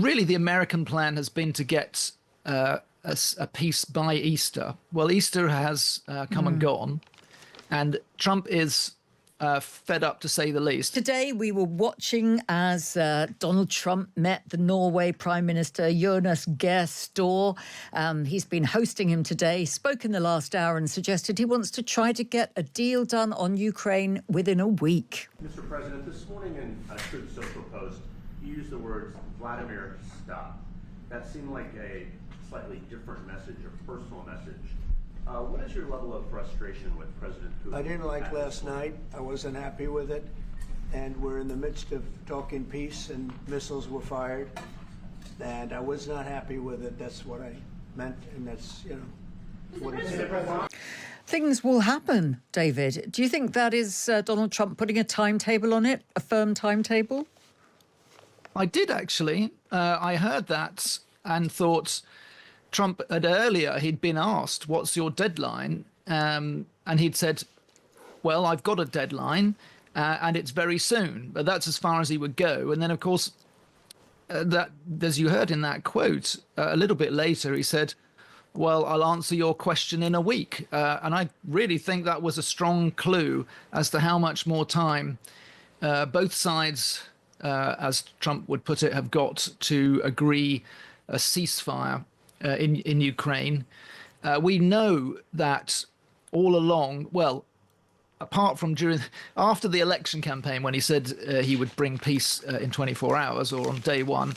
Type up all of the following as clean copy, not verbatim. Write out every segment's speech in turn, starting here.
Really, the American plan has been to get a peace by Easter. Well, Easter has come and gone, and Trump is fed up, to say the least. Today, we were watching as Donald Trump met the Norway Prime Minister Jonas Gahr Store. He's been hosting him today, spoke in the last hour and suggested he wants to try to get a deal done on Ukraine within a week. Mr. President, this morning in a Truth Social post, you used the words Vladimir, stop. That seemed like a slightly different message, a personal message. What is your level of frustration with President Putin? I didn't like last night. I wasn't happy with it. And we're in the midst of talking peace, and missiles were fired. And I was not happy with it. That's what I meant, and that's, what it is. Things will happen, David. Do you think that is Donald Trump putting a timetable on it, a firm timetable? I did, actually. I heard that and thought Trump he'd been asked, what's your deadline? And he'd said, well, I've got a deadline and it's very soon. But that's as far as he would go. And then, of course, that, as you heard in that quote, a little bit later, he said, well, I'll answer your question in a week. And I really think that was a strong clue as to how much more time both sides, as Trump would put it, have got to agree a ceasefire in Ukraine. We know that all along, well, apart from after the election campaign, when he said he would bring peace in 24 hours or on day one,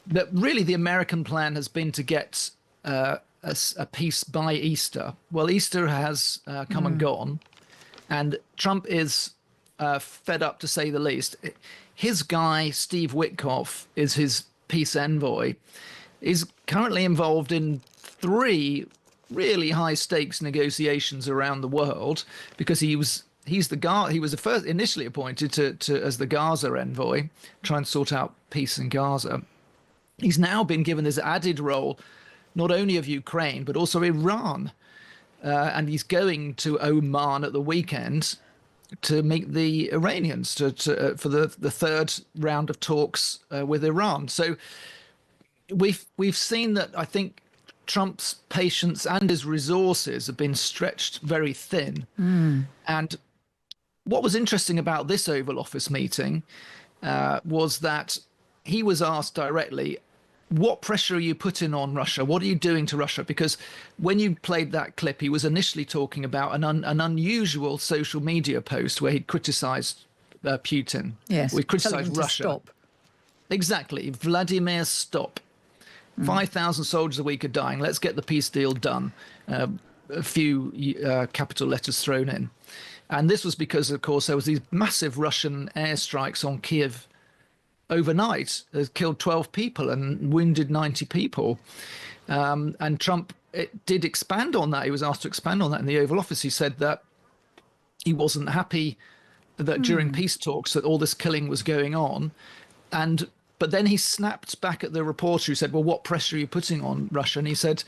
that really the American plan has been to get a peace by Easter. Well, Easter has come and gone, and Trump is fed up, to say the least. His guy, Steve Witkoff, is his peace envoy. Is currently involved in 3 really high stakes negotiations around the world, because he was the first initially appointed to as the Gaza envoy, trying to sort out peace in Gaza. He's now been given this added role, not only of Ukraine but also Iran, and he's going to Oman at the weekend to meet the Iranians for the third round of talks with Iran. So we've seen that I think Trump's patience and his resources have been stretched very thin. And what was interesting about this Oval Office meeting was that he was asked directly, what pressure are you putting on Russia? What are you doing to Russia? Because when you played that clip, he was initially talking about an unusual social media post where he'd criticized Putin. Yes, we criticized Russia. Stop. Exactly. Vladimir, stop. 5,000 soldiers a week are dying. Let's get the peace deal done. A few capital letters thrown in. And this was because, of course, there was these massive Russian airstrikes on Kyiv overnight. It killed 12 people and wounded 90 people. And Trump did expand on that. He was asked to expand on that in the Oval Office. He said that he wasn't happy that during peace talks that all this killing was going on. But then he snapped back at the reporter who said, well, what pressure are you putting on Russia? And he said,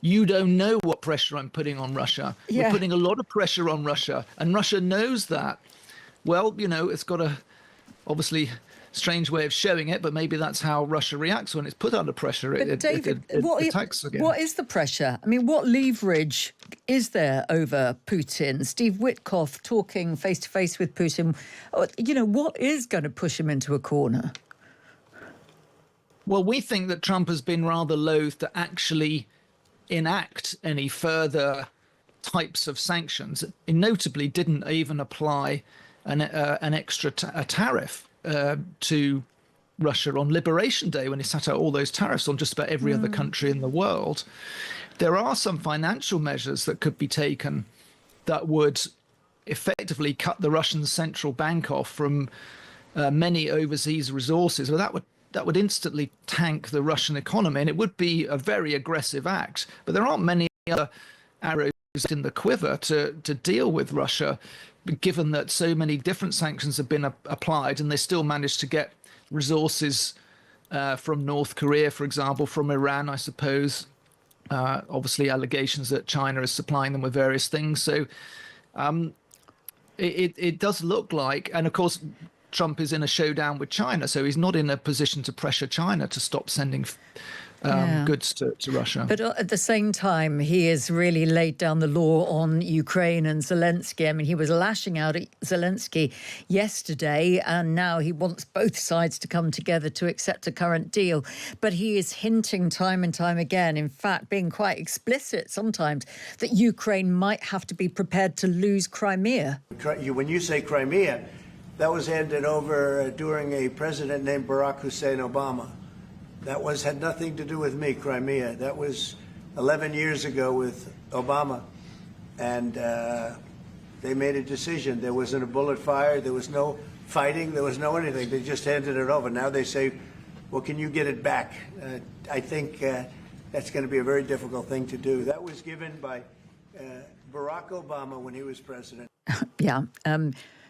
you don't know what pressure I'm putting on Russia. Yeah. We're putting a lot of pressure on Russia. And Russia knows that. Well, it's got a obviously strange way of showing it, but maybe that's how Russia reacts when it's put under pressure. But David, it attacks again. What is the pressure? I mean, what leverage is there over Putin? Steve Witkoff talking face-to-face with Putin. What is going to push him into a corner? Well, we think that Trump has been rather loath to actually enact any further types of sanctions. He notably didn't even apply an extra tariff to Russia on Liberation Day when he sat out all those tariffs on just about every other country in the world. There are some financial measures that could be taken that would effectively cut the Russian central bank off from many overseas resources. Well, that would instantly tank the Russian economy, and it would be a very aggressive act. But there aren't many other arrows in the quiver to deal with Russia, given that so many different sanctions have been applied, and they still managed to get resources from North Korea, for example, from Iran, I suppose. Obviously, allegations that China is supplying them with various things. So it does look like, and of course, Trump is in a showdown with China, so he's not in a position to pressure China to stop sending goods to Russia. But at the same time, he has really laid down the law on Ukraine and Zelensky. I mean, he was lashing out at Zelensky yesterday, and now he wants both sides to come together to accept a current deal. But he is hinting time and time again, in fact, being quite explicit sometimes, that Ukraine might have to be prepared to lose Crimea. When you say Crimea, that was handed over during a president named Barack Hussein Obama. That had nothing to do with me, Crimea. That was 11 years ago with Obama. And they made a decision. There wasn't a bullet fired. There was no fighting. There was no anything. They just handed it over. Now they say, well, can you get it back? I think that's going to be a very difficult thing to do. That was given by Barack Obama when he was president. Yeah.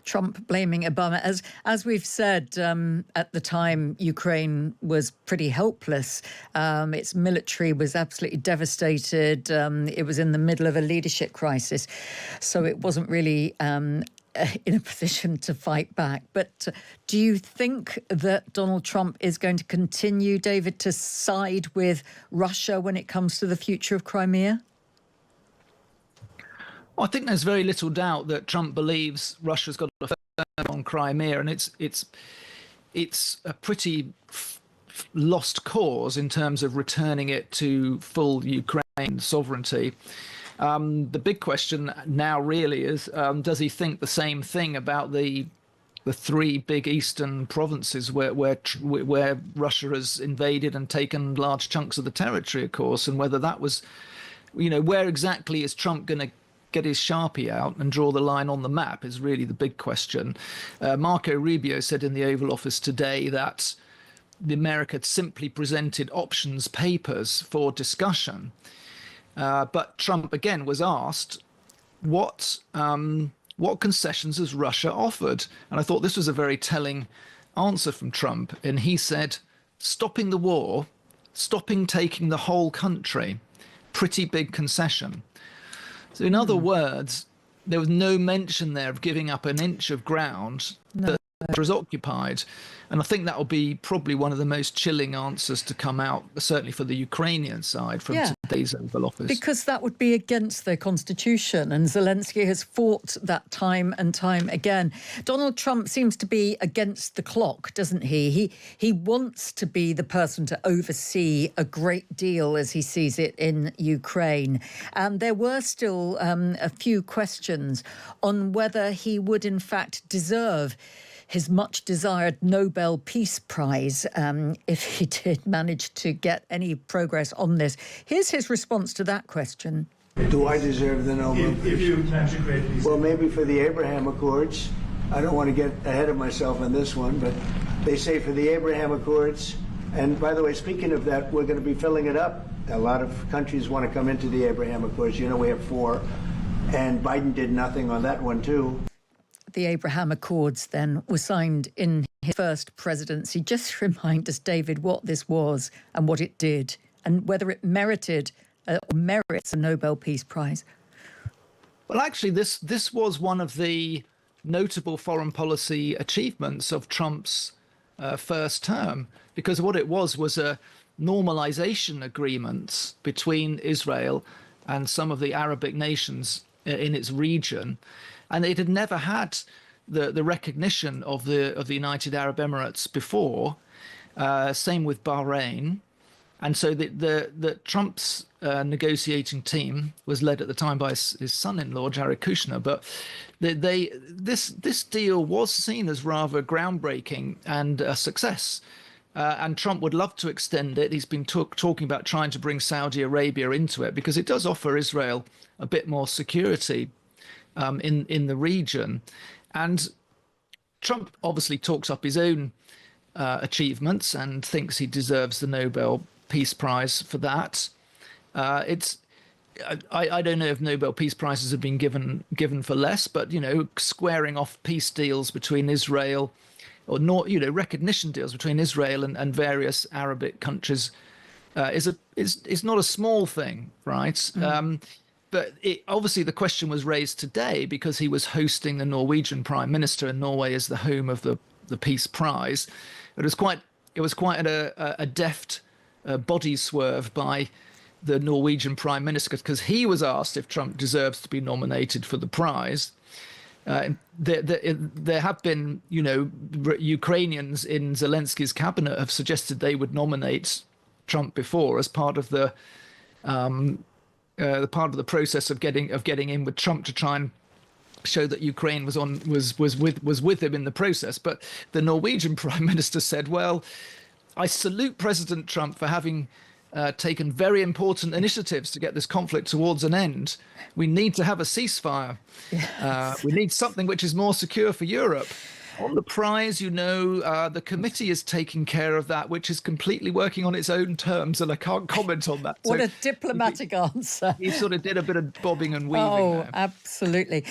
Trump blaming Obama. As we've said, at the time, Ukraine was pretty helpless. Its military was absolutely devastated. It was in the middle of a leadership crisis. So it wasn't really in a position to fight back. But do you think that Donald Trump is going to continue, David, to side with Russia when it comes to the future of Crimea? I think there's very little doubt that Trump believes Russia's got a firm on Crimea, and it's a pretty lost cause in terms of returning it to full Ukraine sovereignty. The big question now really is, does he think the same thing about the three big eastern provinces where Russia has invaded and taken large chunks of the territory, of course, and whether that was, where exactly is Trump going to get his Sharpie out and draw the line on the map is really the big question. Marco Rubio said in the Oval Office today that the America had simply presented options papers for discussion. But Trump again was asked, what concessions has Russia offered? And I thought this was a very telling answer from Trump. And he said, stopping the war, stopping taking the whole country, pretty big concession. So in other words, there was no mention there of giving up an inch of ground that was occupied. And I think that will be probably one of the most chilling answers to come out, certainly for the Ukrainian side, from today's Oval Office. Because that would be against their constitution, and Zelensky has fought that time and time again. Donald Trump seems to be against the clock, doesn't he? He wants to be the person to oversee a great deal as he sees it in Ukraine. And there were still a few questions on whether he would in fact deserve his much-desired Nobel Peace Prize, if he did manage to get any progress on this. Here's his response to that question. Do I deserve the Nobel Peace? If you manage to create peace. Well, maybe for the Abraham Accords. I don't want to get ahead of myself on this one, but they say for the Abraham Accords, and by the way, speaking of that, we're going to be filling it up. A lot of countries want to come into the Abraham Accords. We have 4, and Biden did nothing on that one, too. The Abraham Accords, then, were signed in his first presidency. Just remind us, David, what this was and what it did, and whether it merited or merits a Nobel Peace Prize. Well, actually, this was one of the notable foreign policy achievements of Trump's first term, because what it was a normalization agreement between Israel and some of the Arabic nations in its region. And it had never had the recognition of the United Arab Emirates before. Same with Bahrain, and so the Trump's negotiating team was led at the time by his son-in-law Jared Kushner. But this deal was seen as rather groundbreaking and a success. And Trump would love to extend it. He's been talking about trying to bring Saudi Arabia into it because it does offer Israel a bit more security in the region. And Trump obviously talks up his own achievements and thinks he deserves the Nobel Peace Prize for that. I don't know if Nobel Peace Prizes have been given for less, but squaring off peace deals between Israel, or not, recognition deals between Israel and various Arabic countries is not a small thing, right? Mm. But obviously the question was raised today because he was hosting the Norwegian Prime Minister, and Norway is the home of the the peace prize. It was quite a deft body swerve by the Norwegian prime minister, because he was asked if Trump deserves to be nominated for the prize. There have been, Ukrainians in Zelensky's cabinet have suggested they would nominate Trump before as part of the process of getting in with Trump to try and show that Ukraine was with him in the process. But the Norwegian prime minister said, "Well, I salute President Trump for having taken very important initiatives to get this conflict towards an end. We need to have a ceasefire. Yes. We need something which is more secure for Europe. On the prize, the committee is taking care of that, which is completely working on its own terms, and I can't comment on that." What a diplomatic answer. He sort of did a bit of bobbing and weaving Oh, there. absolutely.